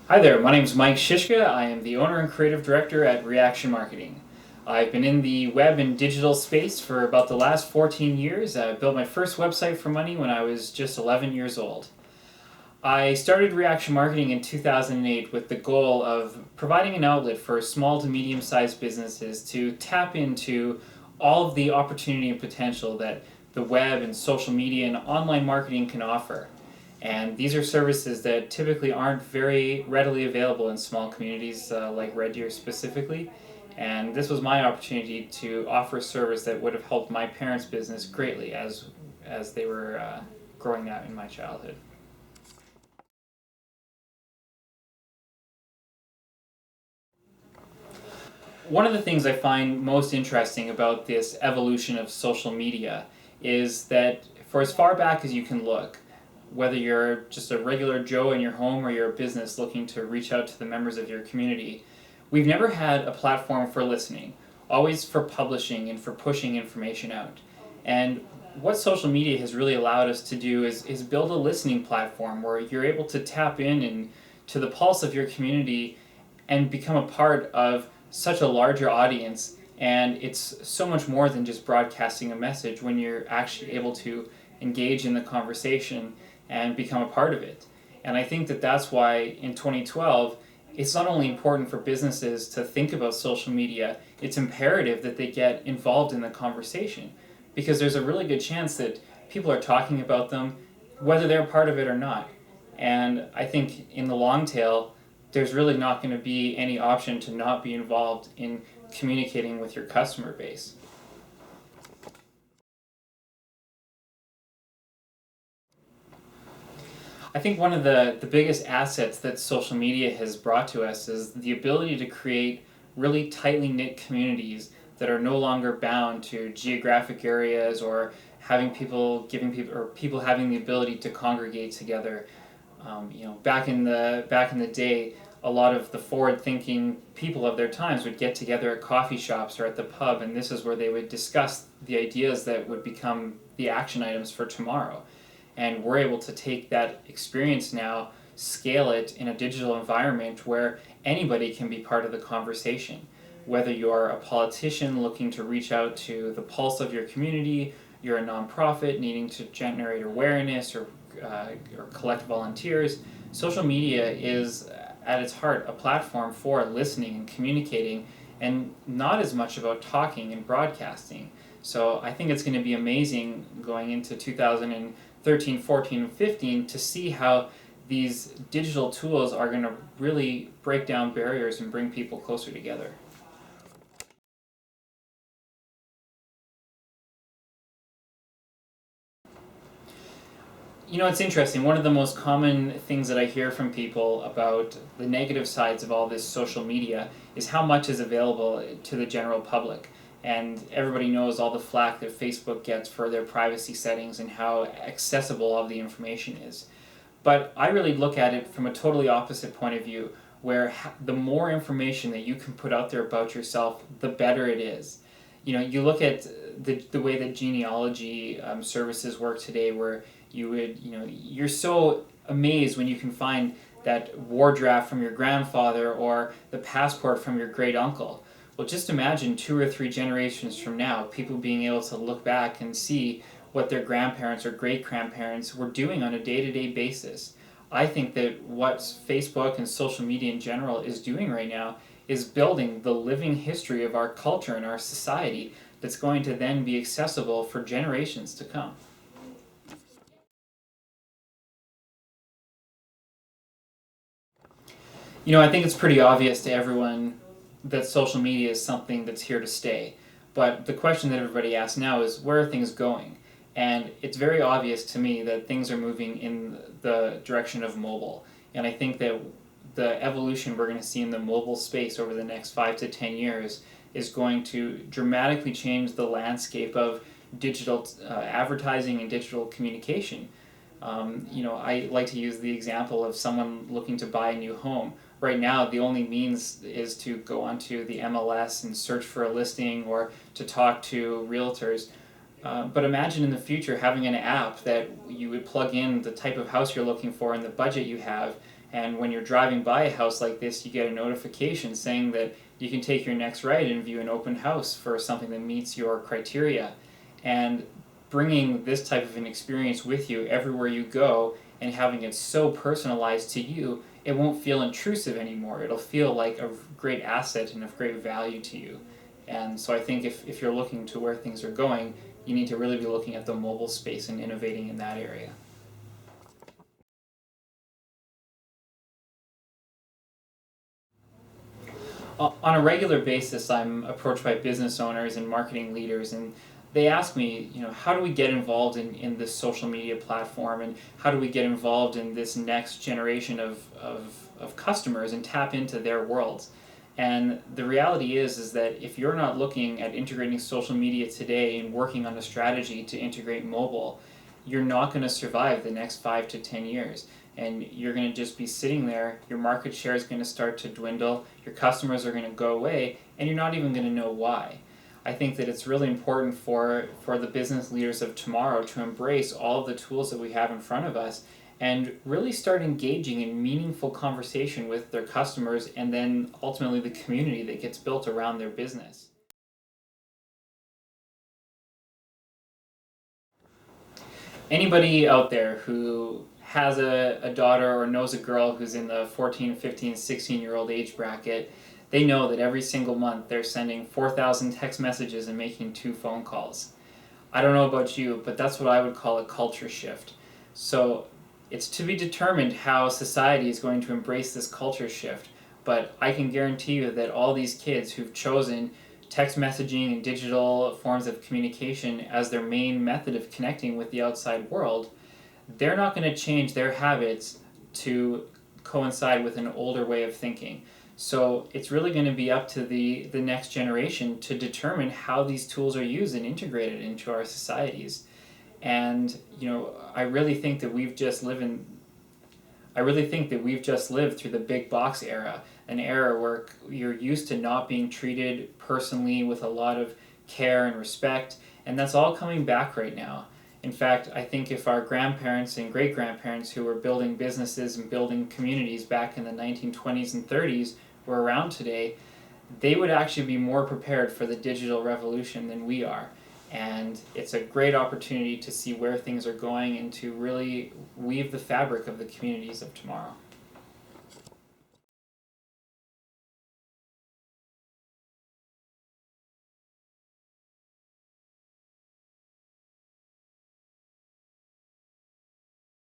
Hi there, my name is Mike Szyszka. I am the owner and creative director at Reaction Marketing. I've been in the web and digital space for about the last 14 years. I built my first website for money when I was just 11 years old. I started Reaction Marketing in 2008 with the goal of providing an outlet for small to medium-sized businesses to tap into all of the opportunity and potential that the web and social media and online marketing can offer. And these are services that typically aren't very readily available in small communities like Red Deer specifically. And this was my opportunity to offer a service that would have helped my parents' business greatly as they were growing up in my childhood. One of the things I find most interesting about this evolution of social media is that for as far back as you can look, whether you're just a regular Joe in your home or you're a business looking to reach out to the members of your community, we've never had a platform for listening, always for publishing and for pushing information out. And what social media has really allowed us to do is build a listening platform where you're able to tap in and to the pulse of your community and become a part of such a larger audience. And it's so much more than just broadcasting a message when you're actually able to engage in the conversation and become a part of it. And I think that that's why in 2012, it's not only important for businesses to think about social media, it's imperative that they get involved in the conversation, because there's a really good chance that people are talking about them, whether they're part of it or not. And I think in the long tail, there's really not going to be any option to not be involved in communicating with your customer base. I think one of the biggest assets that social media has brought to us is the ability to create really tightly knit communities that are no longer bound to geographic areas or giving people having the ability to congregate together. Back in the day, a lot of the forward-thinking people of their times would get together at coffee shops or at the pub, and this is where they would discuss the ideas that would become the action items for tomorrow. And we're able to take that experience now, scale it in a digital environment where anybody can be part of the conversation. Whether you're a politician looking to reach out to the pulse of your community, you're a nonprofit needing to generate awareness or collect volunteers, social media is at its heart a platform for listening and communicating, and not as much about talking and broadcasting. So I think it's going to be amazing going into 2013, 14, and 15 to see how these digital tools are going to really break down barriers and bring people closer together. It's interesting. One of the most common things that I hear from people about the negative sides of all this social media is how much is available to the general public. And everybody knows all the flack that Facebook gets for their privacy settings and how accessible all the information is. But I really look at it from a totally opposite point of view, where the more information that you can put out there about yourself, the better it is. You look at the way that genealogy services work today, where you're so amazed when you can find that war draft from your grandfather or the passport from your great uncle. Well, just imagine 2 or 3 generations from now, people being able to look back and see what their grandparents or great-grandparents were doing on a day-to-day basis. I think that what Facebook and social media in general is doing right now is building the living history of our culture and our society that's going to then be accessible for generations to come. I think it's pretty obvious to everyone that social media is something that's here to stay. But the question that everybody asks now is, where are things going? And it's very obvious to me that things are moving in the direction of mobile. And I think that the evolution we're going to see in the mobile space over the next 5 to 10 years is going to dramatically change the landscape of digital advertising and digital communication. I like to use the example of someone looking to buy a new home. Right now, the only means is to go onto the MLS and search for a listing or to talk to realtors. But imagine in the future having an app that you would plug in the type of house you're looking for and the budget you have, And when you're driving by a house like this, you get a notification saying that you can take your next right and view an open house for something that meets your criteria. And bringing this type of an experience with you everywhere you go and having it so personalized to you, it won't feel intrusive anymore. It'll feel like a great asset and of great value to you. And so I think if you're looking to where things are going, you need to really be looking at the mobile space and innovating in that area. On a regular basis, I'm approached by business owners and marketing leaders, and they ask me, how do we get involved in this social media platform, and how do we get involved in this next generation of customers and tap into their worlds? And the reality is that if you're not looking at integrating social media today and working on a strategy to integrate mobile, you're not going to survive the next 5 to 10 years. And you're going to just be sitting there, your market share is going to start to dwindle, your customers are going to go away, and you're not even going to know why. I think that it's really important for the business leaders of tomorrow to embrace all of the tools that we have in front of us and really start engaging in meaningful conversation with their customers and then ultimately the community that gets built around their business. Anybody out there who has a daughter or knows a girl who's in the 14, 15, 16-year-old age bracket, they know that every single month they're sending 4,000 text messages and making 2 phone calls. I don't know about you, but that's what I would call a culture shift. So it's to be determined how society is going to embrace this culture shift, but I can guarantee you that all these kids who've chosen text messaging and digital forms of communication as their main method of connecting with the outside world, they're not going to change their habits to coincide with an older way of thinking. So it's really going to be up to the next generation to determine how these tools are used and integrated into our societies. And I really think that we've just lived through the big box era, an era where you're used to not being treated personally with a lot of care and respect, and that's all coming back right now. In fact, I think if our grandparents and great-grandparents who were building businesses and building communities back in the 1920s and 30s were around today, they would actually be more prepared for the digital revolution than we are. And it's a great opportunity to see where things are going and to really weave the fabric of the communities of tomorrow.